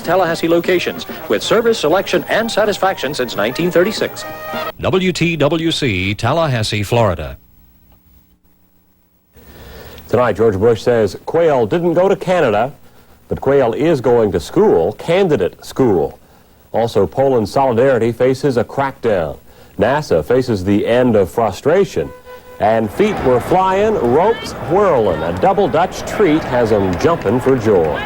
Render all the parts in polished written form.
Tallahassee locations with service, selection, and satisfaction since 1936. WTWC, Tallahassee, Florida. Tonight, George Bush says Quayle didn't go to Canada, but Quayle is going to school, candidate school. Also, Poland's Solidarity faces a crackdown. NASA faces the end of frustration. And feet were flying, ropes whirling. A double Dutch treat has them jumping for joy.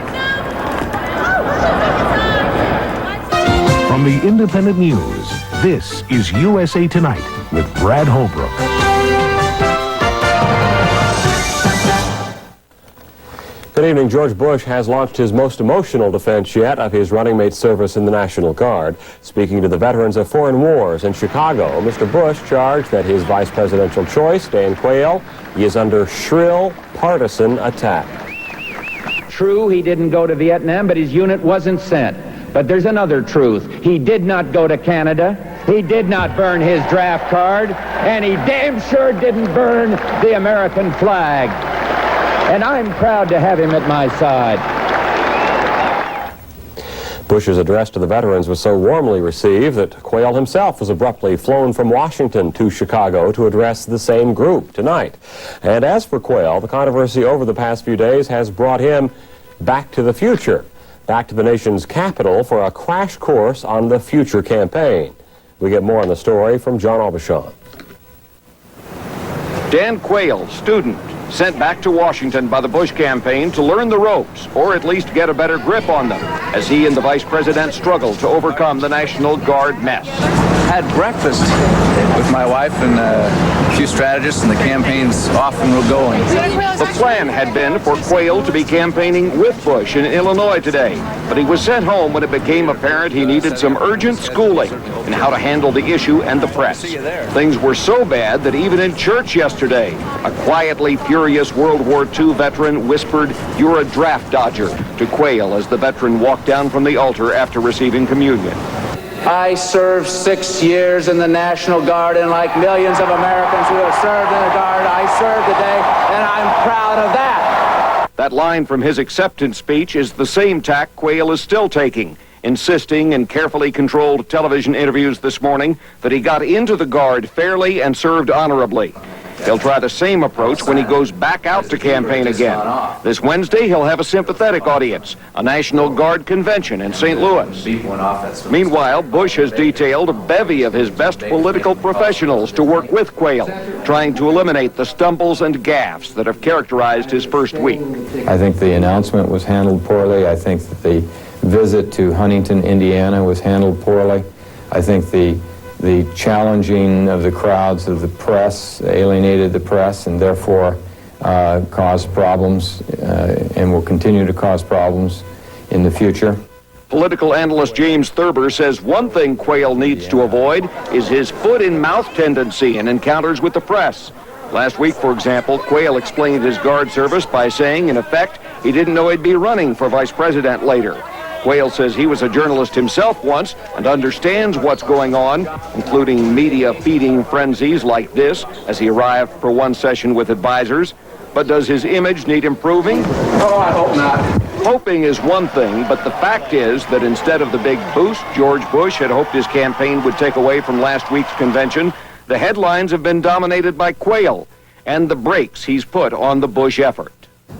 From the Independent News, this is USA Tonight with Brad Holbrook. Good evening. George Bush has launched his most emotional defense yet of his running mate's service in the National Guard. Speaking to the veterans of foreign wars in Chicago, Mr. Bush charged that his vice presidential choice, Dan Quayle, is under shrill partisan attack. True, he didn't go to Vietnam, but his unit wasn't sent. But there's another truth. He did not go to Canada. He did not burn his draft card. And he damn sure didn't burn the American flag. And I'm proud to have him at my side. Bush's address to the veterans was so warmly received that Quayle himself was abruptly flown from Washington to Chicago to address the same group tonight. And as for Quayle, the controversy over the past few days has brought him back to the future, back to the nation's capital for a crash course on the future campaign. We get more on the story from John Aubuchon. Dan Quayle, student, sent back to Washington by the Bush campaign to learn the ropes, or at least get a better grip on them, as he and the vice president struggled to overcome the National Guard mess. Had breakfast with my wife and a few strategists, and the campaign's off and we're going. The plan had been for Quayle to be campaigning with Bush in Illinois today, but he was sent home when it became apparent he needed some urgent schooling in how to handle the issue and the press. Things were so bad that even in church yesterday, a quietly furious World War II veteran whispered, "You're a draft dodger," to Quayle as the veteran walked down from the altar after receiving communion. I served 6 years in the National Guard, and like millions of Americans who have served in the Guard, I served today, and I'm proud of that. That line from his acceptance speech is the same tack Quayle is still taking, insisting in carefully controlled television interviews this morning that he got into the Guard fairly and served honorably. He'll try the same approach when he goes back out to campaign again. This Wednesday, he'll have a sympathetic audience, a National Guard convention in St. Louis. Meanwhile, Bush has detailed a bevy of his best political professionals to work with Quayle, trying to eliminate the stumbles and gaffes that have characterized his first week. I think the announcement was handled poorly. I think that the visit to Huntington, Indiana was handled poorly. I think the challenging of the crowds of the press alienated the press and therefore caused problems and will continue to cause problems in the future. Political analyst James Thurber says one thing Quayle needs to avoid is his foot-in-mouth tendency in encounters with the press. Last week, for example, Quayle explained his Guard service by saying, in effect, he didn't know he'd be running for vice president later. Quayle says he was a journalist himself once and understands what's going on, including media feeding frenzies like this as he arrived for one session with advisors. But does his image need improving? Oh, I hope not. Hoping is one thing, but the fact is that instead of the big boost George Bush had hoped his campaign would take away from last week's convention, the headlines have been dominated by Quayle and the brakes he's put on the Bush effort.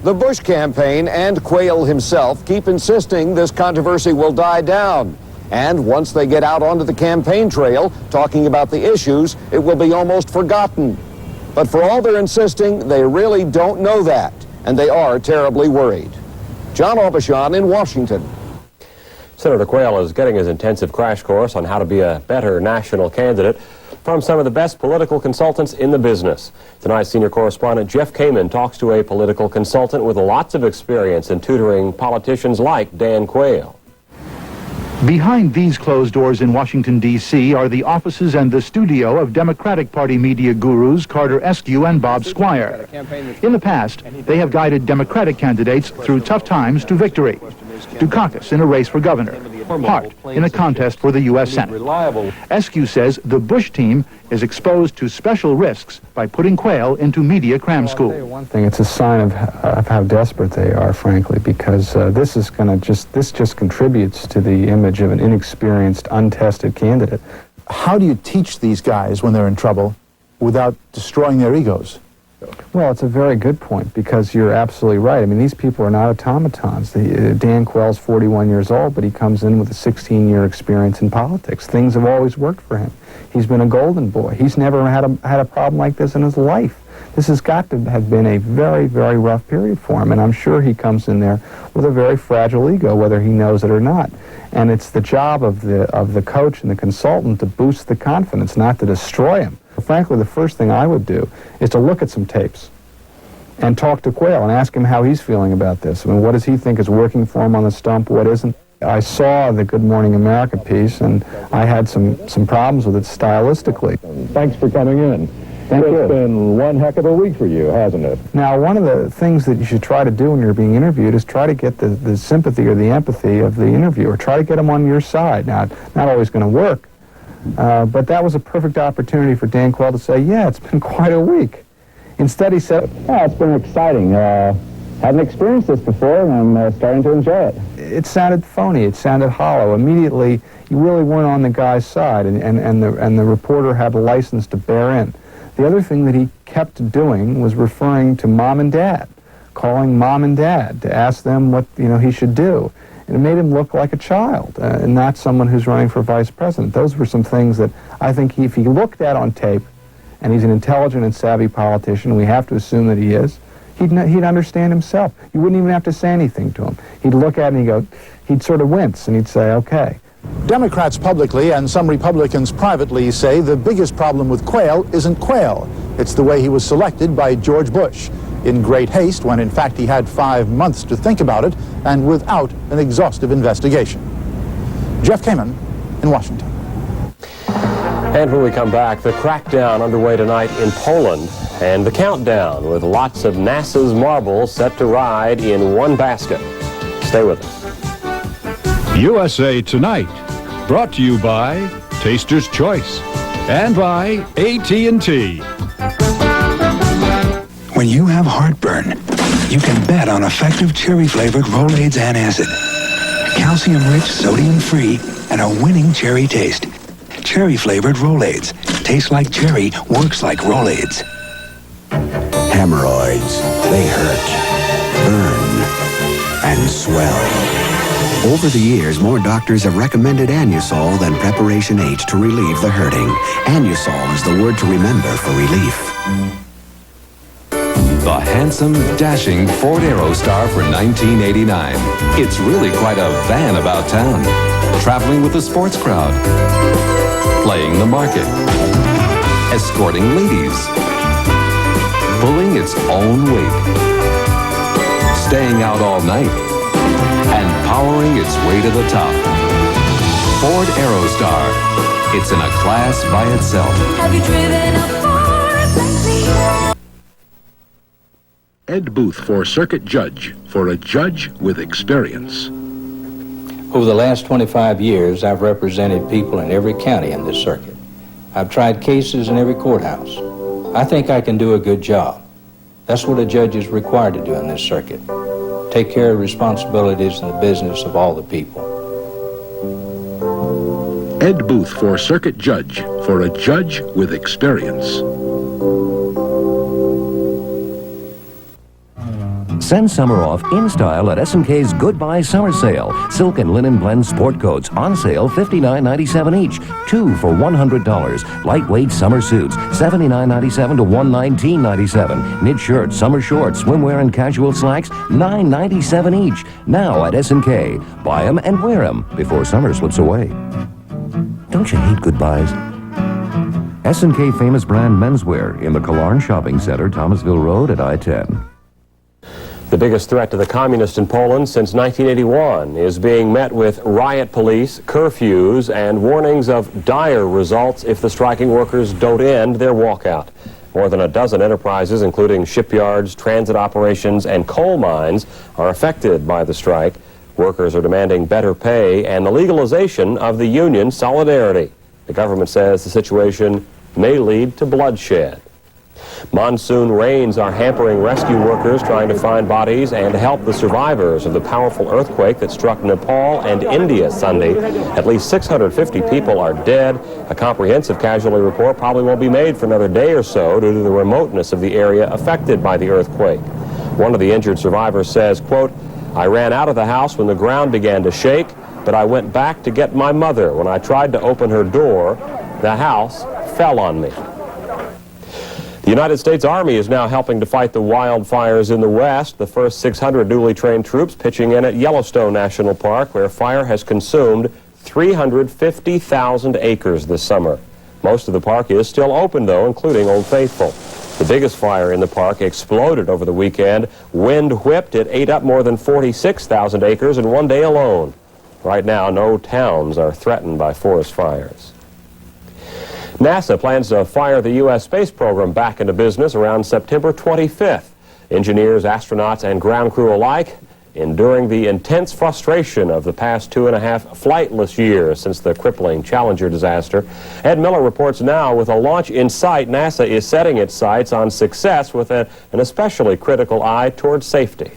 The Bush campaign and Quayle himself keep insisting this controversy will die down. And once they get out onto the campaign trail, talking about the issues, it will be almost forgotten. But for all their insisting, they really don't know that, and they are terribly worried. John Aubuchon in Washington. Senator Quayle is getting his intensive crash course on how to be a better national candidate from some of the best political consultants in the business. Tonight's senior correspondent Jeff Kamen talks to a political consultant with lots of experience in tutoring politicians like Dan Quayle. Behind these closed doors in Washington, D.C. are the offices and the studio of Democratic Party media gurus Carter Eskew and Bob Squire. In the past, they have guided Democratic candidates through tough times to victory. Dukakis in a race for governor, part in a contest for the U.S. Senate. Eskew says the Bush team is exposed to special risks by putting Quayle into media cram school. One thing, it's a sign of how desperate they are, frankly, because this just contributes to the image of an inexperienced, untested candidate. How do you teach these guys when they're in trouble without destroying their egos? Well, it's a very good point, because you're absolutely right. I mean, these people are not automatons. Dan Quayle's 41 years old, but he comes in with a 16-year experience in politics. Things have always worked for him. He's been a golden boy. He's never had a problem like this in his life. This has got to have been a very, very rough period for him, and I'm sure he comes in there with a very fragile ego, whether he knows it or not. And it's the job of the coach and the consultant to boost the confidence, not to destroy him. Frankly, the first thing I would do is to look at some tapes and talk to Quayle and ask him how he's feeling about this. I mean, what does he think is working for him on the stump, what isn't? I saw the Good Morning America piece, and I had some problems with it stylistically. Thanks for coming in. Thank you. It's been one heck of a week for you, hasn't it? Now, one of the things that you should try to do when you're being interviewed is try to get the sympathy or the empathy of the interviewer. Try to get them on your side. Now, not always going to work, but that was a perfect opportunity for Dan Quayle to say, yeah, it's been quite a week. Instead, he said, yeah, it's been exciting. Hadn't experienced this before, and I'm starting to enjoy it. It sounded phony. It sounded hollow. Immediately, you really weren't on the guy's side, and the reporter had a license to bear in. The other thing that he kept doing was referring to Mom and Dad, calling Mom and Dad to ask them what he should do. And it made him look like a child, and not someone who's running for vice president. Those were some things that I think if he looked at on tape, and he's an intelligent and savvy politician, we have to assume that he is, he'd understand himself. You wouldn't even have to say anything to him. He'd look at it and he'd sort of wince, and he'd say, okay. Democrats publicly and some Republicans privately say the biggest problem with Quayle isn't Quayle. It's the way he was selected by George Bush, in great haste when in fact he had 5 months to think about it and without an exhaustive investigation. Jeff Kamen in Washington. And when we come back, the crackdown underway tonight in Poland and the countdown with lots of NASA's marbles set to ride in one basket. Stay with us. USA Tonight, brought to you by Taster's Choice and by AT&T. When you have heartburn, you can bet on effective cherry-flavored Rolaids antacid. Calcium-rich, sodium-free, and a winning cherry taste. Cherry-flavored Rolaids. Tastes like cherry, works like Rolaids. Hemorrhoids. They hurt, burn, and swell. Over the years, more doctors have recommended Anusol than Preparation H to relieve the hurting. Anusol is the word to remember for relief. The handsome, dashing Ford Aerostar for $1989. It's really quite a van about town. Traveling with the sports crowd. Playing the market. Escorting ladies. Pulling its own weight. Staying out all night. And powering its way to the top. Ford Aerostar. It's in a class by itself. Have you driven a Ford lately? Ed Booth for circuit judge, for a judge with experience. Over the last 25 years, I've represented people in every county in this circuit. I've tried cases in every courthouse. I think I can do a good job. That's what a judge is required to do in this circuit. Take care of responsibilities in the business of all the people. Ed Booth for circuit judge, for a judge with experience. Send summer off in style at S&K's Goodbye Summer Sale. Silk and linen blend sport coats on sale $59.97 each. 2 for $100. Lightweight summer suits $79.97 to $119.97. Knit shirts, summer shorts, swimwear and casual slacks $9.97 each. Now at S&K. Buy 'em and wear 'em before summer slips away. Don't you hate goodbyes? S&K Famous Brand Menswear in the Killarn Shopping Center, Thomasville Road at I-10. The biggest threat to the communists in Poland since 1981 is being met with riot police, curfews, and warnings of dire results if the striking workers don't end their walkout. More than a dozen enterprises, including shipyards, transit operations, and coal mines, are affected by the strike. Workers are demanding better pay and the legalization of the union solidarity. The government says the situation may lead to bloodshed. Monsoon rains are hampering rescue workers trying to find bodies and help the survivors of the powerful earthquake that struck Nepal and India Sunday. At least 650 people are dead. A comprehensive casualty report probably won't be made for another day or so due to the remoteness of the area affected by the earthquake. One of the injured survivors says, quote, "I ran out of the house when the ground began to shake, but I went back to get my mother. When I tried to open her door, the house fell on me." The United States Army is now helping to fight the wildfires in the West. The first 600 newly trained troops pitching in at Yellowstone National Park, where fire has consumed 350,000 acres this summer. Most of the park is still open, though, including Old Faithful. The biggest fire in the park exploded over the weekend. Wind whipped it, ate up more than 46,000 acres in one day alone. Right now, no towns are threatened by forest fires. NASA plans to fire the U.S. space program back into business around September 25th. Engineers, astronauts, and ground crew alike enduring the intense frustration of the past 2.5 flightless years since the crippling Challenger disaster. Ed Miller reports now with a launch in sight, NASA is setting its sights on success with an especially critical eye towards safety.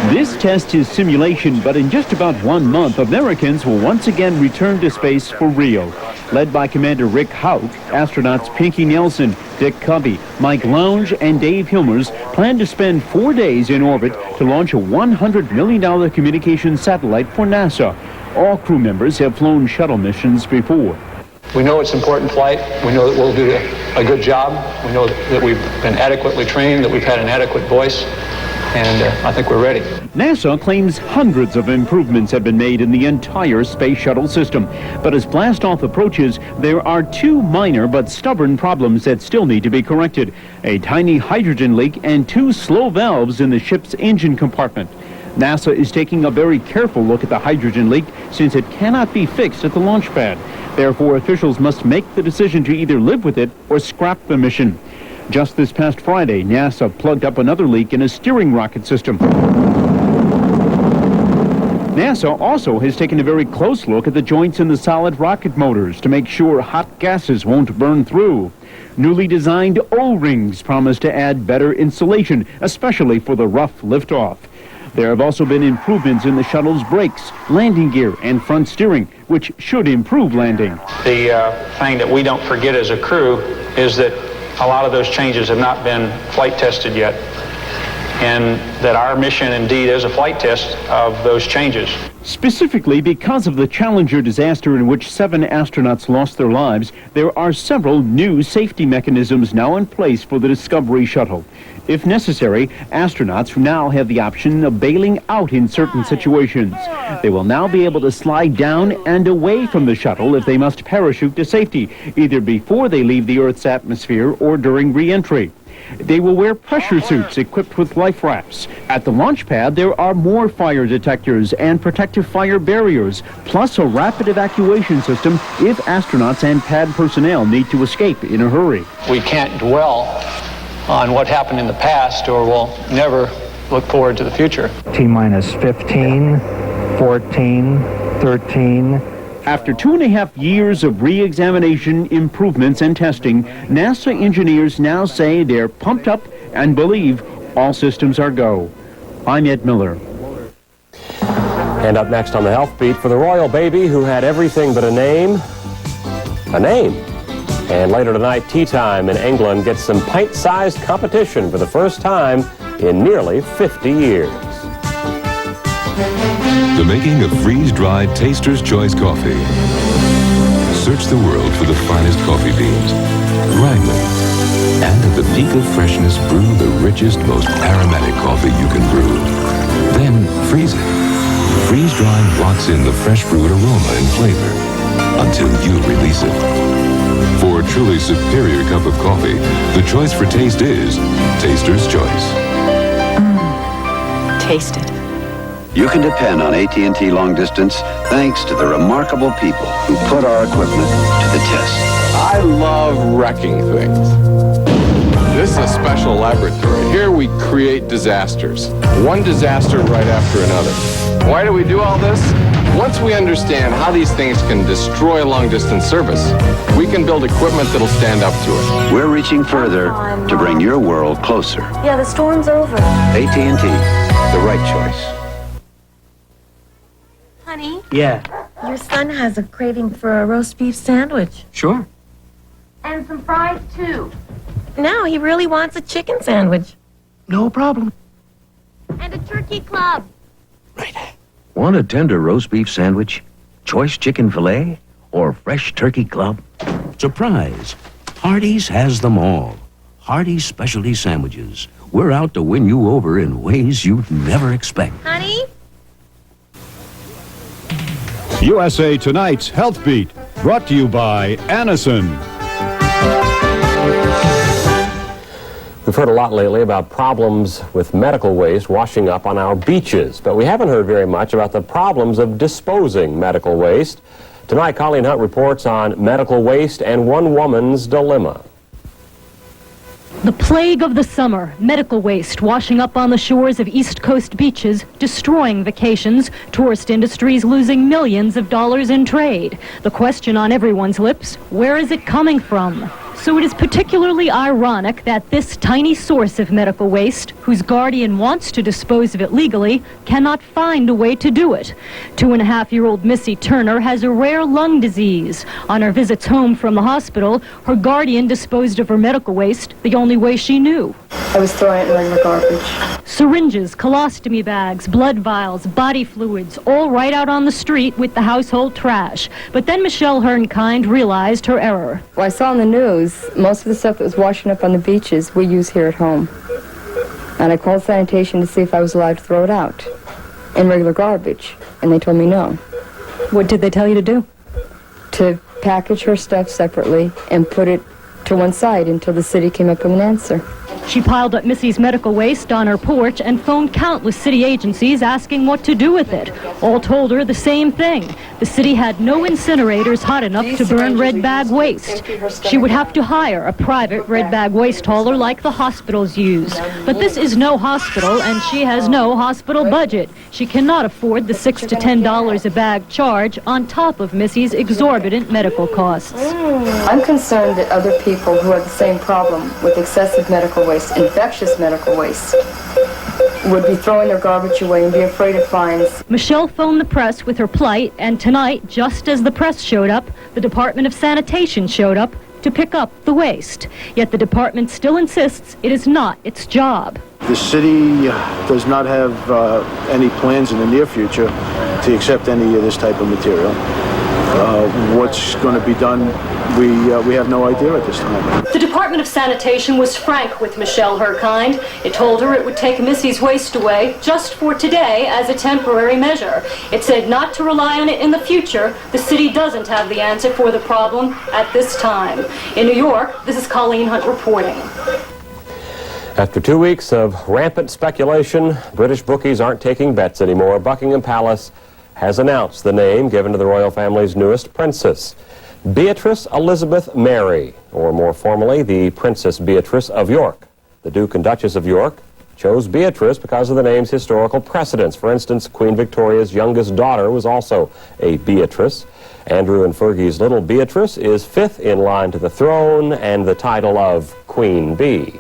This test is simulation, but in just about 1 month, Americans will once again return to space for real. Led by Commander Rick Houck, astronauts Pinky Nelson, Dick Covey, Mike Lounge, and Dave Hilmers plan to spend 4 days in orbit to launch a $100 million communications satellite for NASA. All crew members have flown shuttle missions before. We know it's an important flight. We know that we'll do a good job. We know that we've been adequately trained, that we've had an adequate voice, and I think we're ready. NASA claims hundreds of improvements have been made in the entire space shuttle system. But as blastoff approaches, there are 2 minor but stubborn problems that still need to be corrected. A tiny hydrogen leak and 2 slow valves in the ship's engine compartment. NASA is taking a very careful look at the hydrogen leak since it cannot be fixed at the launch pad. Therefore, officials must make the decision to either live with it or scrap the mission. Just this past Friday, NASA plugged up another leak in a steering rocket system. NASA also has taken a very close look at the joints in the solid rocket motors to make sure hot gases won't burn through. Newly designed O-rings promise to add better insulation, especially for the rough liftoff. There have also been improvements in the shuttle's brakes, landing gear, and front steering, which should improve landing. The thing that we don't forget as a crew is that a lot of those changes have not been flight tested yet, and that our mission indeed is a flight test of those changes. Specifically because of the Challenger disaster in which 7 astronauts lost their lives, there are several new safety mechanisms now in place for the Discovery shuttle. If necessary, astronauts now have the option of bailing out in certain situations. They will now be able to slide down and away from the shuttle if they must parachute to safety, either before they leave the Earth's atmosphere or during re-entry. They will wear pressure suits equipped with life rafts. At the launch pad, there are more fire detectors and protective fire barriers, plus a rapid evacuation system if astronauts and pad personnel need to escape in a hurry. We can't dwell on what happened in the past, or we'll never look forward to the future. T-minus 15, 14, 13. After 2.5 years of re-examination, improvements, and testing, NASA engineers now say they're pumped up and believe all systems are go. I'm Ed Miller. And up next on the Health Beat, for the royal baby who had everything but a name. And later tonight, tea time in England gets some pint-sized competition for the first time in nearly 50 years. The making of freeze-dried Taster's Choice coffee. Search the world for the finest coffee beans. Grind them. And at the peak of freshness, brew the richest, most aromatic coffee you can brew. Then freeze it. Freeze-drying locks in the fresh brewed aroma and flavor until you release it. For a truly superior cup of coffee, the choice for taste is Taster's Choice. Taste it. You can depend on AT&T Long Distance thanks to the remarkable people who put our equipment to the test. I love wrecking things. This is a special laboratory. Here we create disasters. One disaster right after another. Why do we do all this? Once we understand how these things can destroy long-distance service, we can build equipment that'll stand up to it. We're reaching further to bring your world closer. Yeah, the storm's over. AT&T, the right choice. Honey? Yeah. Your son has a craving for a roast beef sandwich. Sure. And some fries, too. Now he really wants a chicken sandwich. No problem. And a turkey club. Want a tender roast beef sandwich, choice chicken filet, or fresh turkey club? Surprise! Hardee's has them all. Hardee's specialty sandwiches. We're out to win you over in ways you'd never expect. Honey? USA Tonight's Health Beat, brought to you by Anison. We've heard a lot lately about problems with medical waste washing up on our beaches, but we haven't heard very much about the problems of disposing medical waste. Tonight, Colleen Hunt reports on medical waste and one woman's dilemma. The plague of the summer, medical waste washing up on the shores of East Coast beaches, destroying vacations, tourist industries losing millions of dollars in trade. The question on everyone's lips, where is it coming from? So it is particularly ironic that this tiny source of medical waste, whose guardian wants to dispose of it legally, cannot find a way to do it. 2.5-year-old Missy Turner has a rare lung disease. On her visits home from the hospital, her guardian disposed of her medical waste the only way she knew. I was throwing it in regular garbage. Syringes, colostomy bags, blood vials, body fluids, all right out on the street with the household trash. But then Michelle Hernkind realized her error. Well, I saw on the news most of the stuff that was washing up on the beaches we use here at home. And I called sanitation to see if I was allowed to throw it out in regular garbage. And they told me no. What did they tell you to do? To package her stuff separately and put it to one side until the city came up with an answer. She piled up Missy's medical waste on her porch and phoned countless city agencies asking what to do with it. All told her the same thing. The city had no incinerators hot enough to burn red bag waste. She would have to hire a private red bag waste hauler like the hospitals use. But this is no hospital, and she has no hospital budget. She cannot afford the $6 to $10 a bag charge on top of Missy's exorbitant medical costs. I'm concerned that other people who have the same problem with excessive medical waste, infectious medical waste, would be throwing their garbage away and be afraid of fines. Michelle phoned the press with her plight, and tonight, just as the press showed up, the Department of Sanitation showed up to pick up the waste. Yet the department still insists it is not its job. The city does not have any plans in the near future to accept any of this type of material. What's going to be done, we have no idea at this time. The Department of Sanitation was frank with Michelle Hernkind. It told her it would take Missy's waste away just for today as a temporary measure. It said not to rely on it in the future. The city doesn't have the answer for the problem at this time. In New York, this is Colleen Hunt reporting. After 2 weeks of rampant speculation, British bookies aren't taking bets anymore. Buckingham Palace has announced the name given to the royal family's newest princess, Beatrice Elizabeth Mary, or more formally, the Princess Beatrice of York. The Duke and Duchess of York chose Beatrice because of the name's historical precedence. For instance, Queen Victoria's youngest daughter was also a Beatrice. Andrew and Fergie's little Beatrice is 5th in line to the throne and the title of Queen Bee.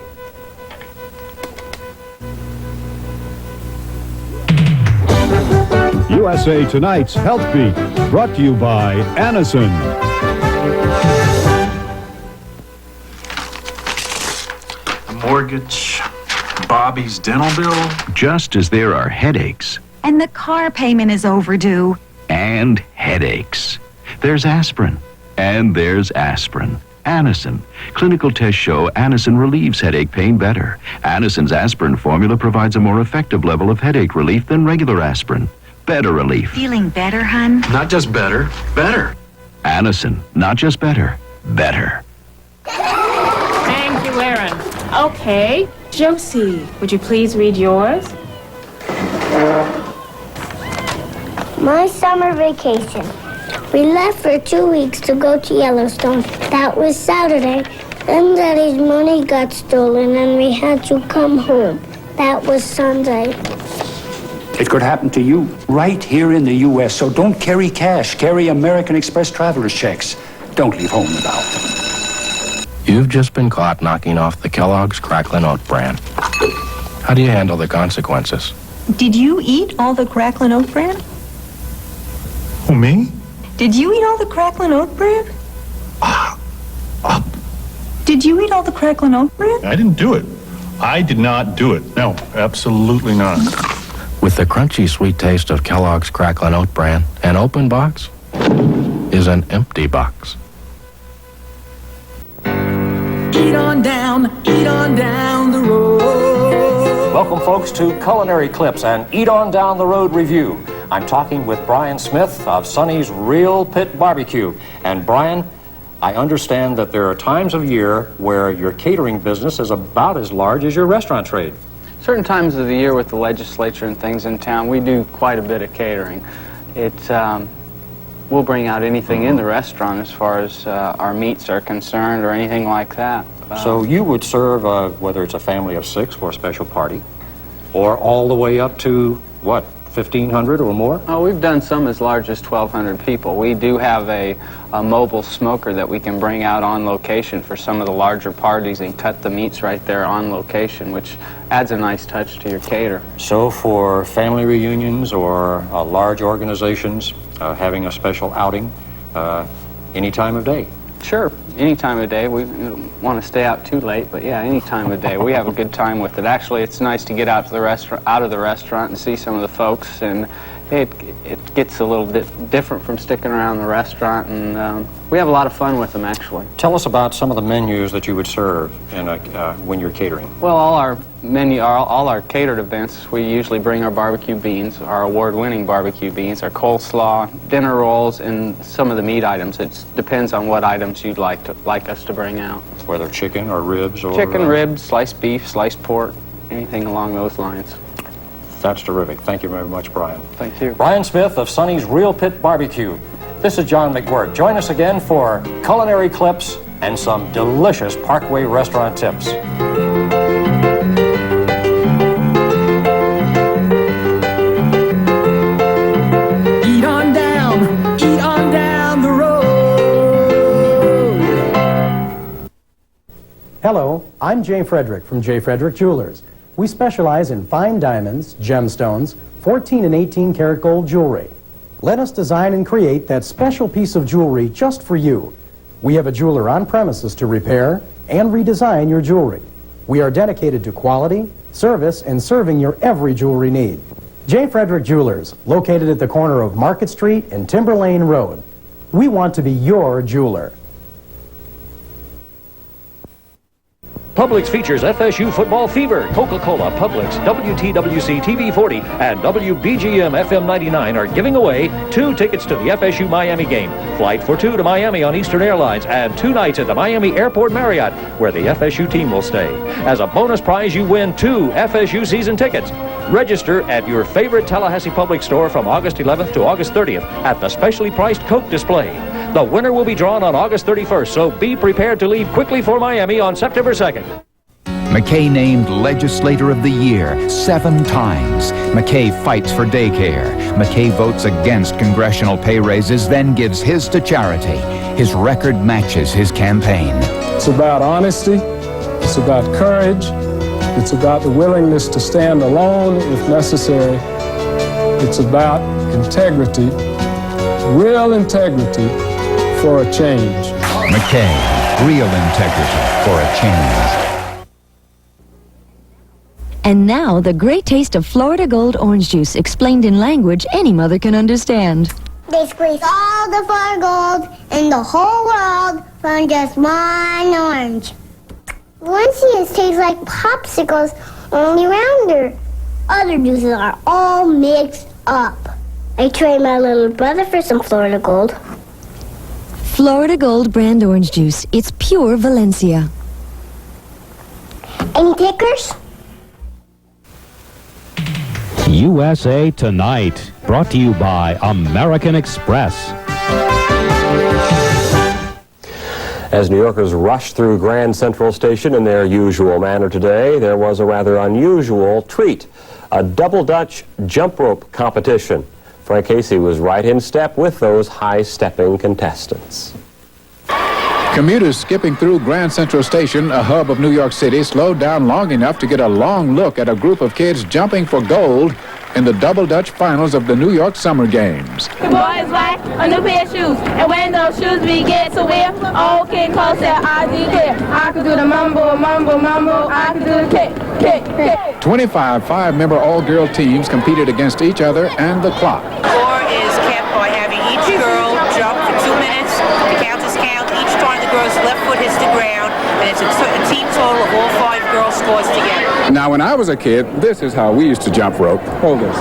USA Tonight's Health Beat, brought to you by Anison. The mortgage, Bobby's dental bill. Just as there are headaches. And the car payment is overdue. And headaches. There's aspirin. And there's aspirin. Anison. Clinical tests show Anison relieves headache pain better. Anison's aspirin formula provides a more effective level of headache relief than regular aspirin. Better relief. Feeling better, hun? Not just better, better. Anison, not just better, better. Thank you, Aaron. Okay, Josie, would you please read yours? My summer vacation. We left for 2 weeks to go to Yellowstone. That was Saturday. Then Daddy's money got stolen and we had to come home. That was Sunday. It could happen to you right here in the U.S., so don't carry cash. Carry American Express traveler's checks. Don't leave home without them. You've just been caught knocking off the Kellogg's Cracklin' Oat Bran. How do you handle the consequences? Did you eat all the Cracklin' Oat Bran? Who, me? Did you eat all the Cracklin' Oat Bran? Did you eat all the Cracklin' Oat Bran? I didn't do it. I did not do it. No, absolutely not. With the crunchy sweet taste of Kellogg's Cracklin' Oat Bran, an open box is an empty box. Eat on down the road. Welcome, folks, to Culinary Clips and Eat On Down the Road Review. I'm talking with Brian Smith of Sonny's Real Pit Barbecue. And Brian, I understand that there are times of year where your catering business is about as large as your restaurant trade. Certain times of the year with the legislature and things in town, we do quite a bit of catering. We'll bring out anything in the restaurant as far as our meats are concerned or anything like that. So you would serve, whether it's a family of 6 for a special party, or all the way up to, what, 1,500 or more? Oh, we've done some as large as 1,200 people. We do have a mobile smoker that we can bring out on location for some of the larger parties and cut the meats right there on location, which adds a nice touch to your cater. So for family reunions or large organizations having a special outing, any time of day? Sure, any time of day. We don't want to stay out too late, but yeah, any time of day. We have a good time with it. Actually, it's nice to get out of the restaurant and see some of the folks, and it gets a little bit different from sticking around the restaurant, and we have a lot of fun with them, actually. Tell us about some of the menus that you would serve in when you're catering. Well, all our catered events, we usually bring our barbecue beans, our award-winning barbecue beans, our coleslaw, dinner rolls, and some of the meat items. It depends on what items you'd like us to bring out. Whether chicken or ribs or... Chicken, ribs, sliced beef, sliced pork, anything along those lines. That's terrific. Thank you very much, Brian. Thank you. Brian Smith of Sonny's Real Pit Barbecue. This is John McGuirk. Join us again for culinary clips and some delicious Parkway restaurant tips. Eat on down the road. Hello, I'm Jay Frederick from Jay Frederick Jewelers. We specialize in fine diamonds, gemstones, 14 and 18 karat gold jewelry. Let us design and create that special piece of jewelry just for you. We have a jeweler on premises to repair and redesign your jewelry. We are dedicated to quality, service, and serving your every jewelry need. J. Frederick Jewelers, located at the corner of Market Street and Timber Lane Road. We want to be your jeweler. Publix features FSU Football Fever, Coca-Cola, Publix, WTWC TV 40, and WBGM FM 99 are giving away 2 tickets to the FSU Miami game, flight for 2 to Miami on Eastern Airlines, and 2 nights at the Miami Airport Marriott, where the FSU team will stay. As a bonus prize, you win 2 FSU season tickets. Register at your favorite Tallahassee Publix store from August 11th to August 30th at the specially priced Coke display. The winner will be drawn on August 31st, so be prepared to leave quickly for Miami on September 2nd. McKay named Legislator of the Year 7 times. McKay fights for daycare. McKay votes against congressional pay raises, then gives his to charity. His record matches his campaign. It's about honesty. It's about courage. It's about the willingness to stand alone if necessary. It's about integrity, real integrity for a change. McKay, real integrity for a change. And now, the great taste of Florida Gold orange juice, explained in language any mother can understand. They squeeze all the Florida Gold in the whole world from just one orange. Lancias taste like popsicles, only rounder. Other juices are all mixed up. I traded my little brother for some Florida Gold. Florida Gold brand orange juice. It's pure Valencia. Any takers? USA Tonight, brought to you by American Express. As New Yorkers rushed through Grand Central Station in their usual manner today, there was a rather unusual treat, a double Dutch jump rope competition. Frank Casey was right in step with those high-stepping contestants. Commuters skipping through Grand Central Station, a hub of New York City, slowed down long enough to get a long look at a group of kids jumping for gold in the double Dutch finals of the New York Summer Games. The boys like a new pair of shoes, and when those shoes we get to wear, old kid close their eyes and clear. I can do the mumble, mumble, mumble, I can do the kick. 25 5-member all-girl teams competed against each other and the clock. Score is kept by having each girl jump for 2 minutes. The counters count each time the girl's left foot hits the ground, and it's a team total of all 5 girls' scores together. Now, when I was a kid, this is how we used to jump rope. Hold this.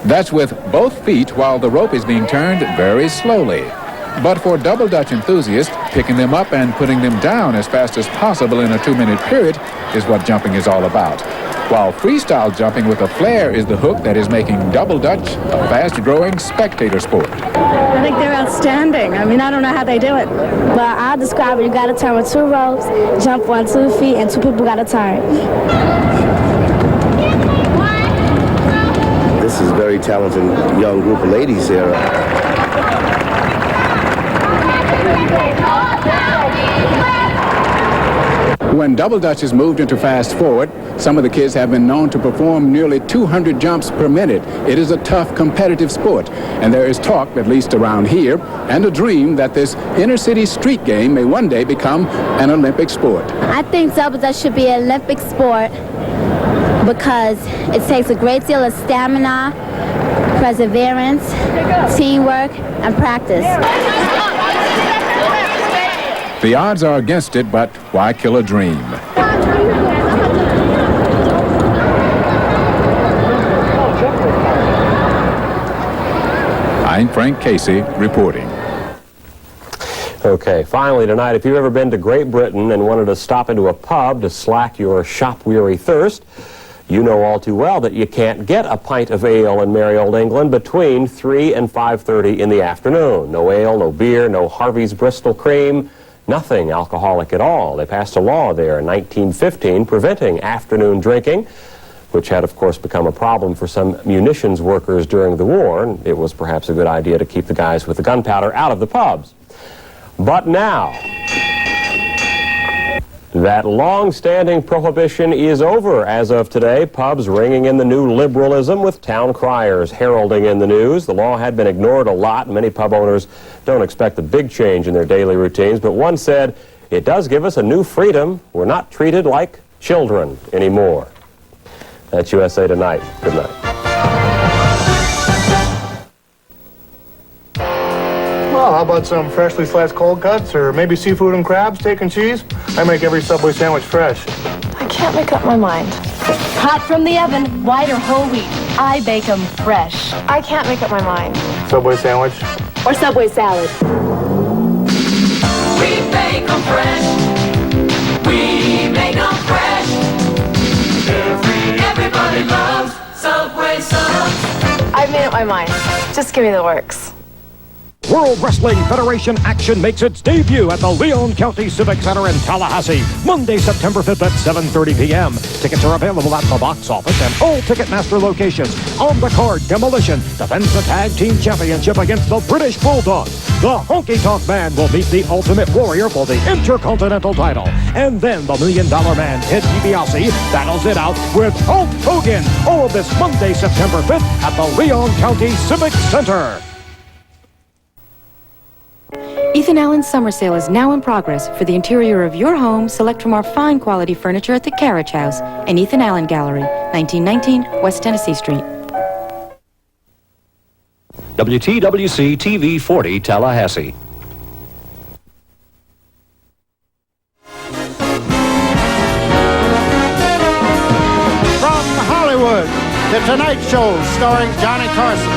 That's with both feet while the rope is being turned very slowly. But for double Dutch enthusiasts, picking them up and putting them down as fast as possible in a 2-minute period is what jumping is all about. While freestyle jumping with a flare is the hook that is making double Dutch a fast-growing spectator sport. I think they're outstanding. I mean, I don't know how they do it. But I'll describe it. You got to turn with 2 ropes, jump on 2 feet, and 2 people got to turn. This is a very talented young group of ladies here. When double Dutch is moved into fast forward, some of the kids have been known to perform nearly 200 jumps per minute. It is a tough, competitive sport, and there is talk, at least around here, and a dream that this inner-city street game may one day become an Olympic sport. I think double Dutch should be an Olympic sport because it takes a great deal of stamina, perseverance, teamwork, and practice. The odds are against it, but why kill a dream? I'm Frank Casey reporting. Okay, finally tonight, if you've ever been to Great Britain and wanted to stop into a pub to slack your shop-weary thirst, you know all too well that you can't get a pint of ale in merry old England between 3 and 5:30 in the afternoon. No ale, no beer, no Harvey's Bristol Cream, nothing alcoholic at all. They passed a law there in 1915 preventing afternoon drinking, which had, of course, become a problem for some munitions workers during the war, and it was perhaps a good idea to keep the guys with the gunpowder out of the pubs. But now, that long-standing prohibition is over as of today. Pubs ringing in the new liberalism with town criers heralding in the news. The law had been ignored a lot. Many pub owners don't expect a big change in their daily routines, but one said, it does give us a new freedom. We're not treated like children anymore. That's USA Tonight. Good night. Well, how about some freshly sliced cold cuts, or maybe seafood and crabs, steak and cheese? I make every Subway sandwich fresh. I can't make up my mind. Hot from the oven, white or whole wheat. I bake them fresh. I can't make up my mind. Subway sandwich. Or Subway salad. We bake them fresh. We make them fresh. Everybody loves Subway subs. I've made up my mind. Just give me the works. World Wrestling Federation action makes its debut at the Leon County Civic Center in Tallahassee, Monday, September 5th at 7:30 p.m. Tickets are available at the box office and all Ticketmaster locations. On the card, Demolition defends the Tag Team Championship against the British Bulldog. The Honky Tonk Man will meet the Ultimate Warrior for the Intercontinental title. And then the $1 Million Man, Ted DiBiase, battles it out with Hulk Hogan. All of this Monday, September 5th at the Leon County Civic Center. Ethan Allen's summer sale is now in progress. For the interior of your home, select from our fine quality furniture at the Carriage House and Ethan Allen Gallery, 1919 West Tennessee Street. WTWC TV 40 Tallahassee. From Hollywood, The Tonight Show starring Johnny Carson.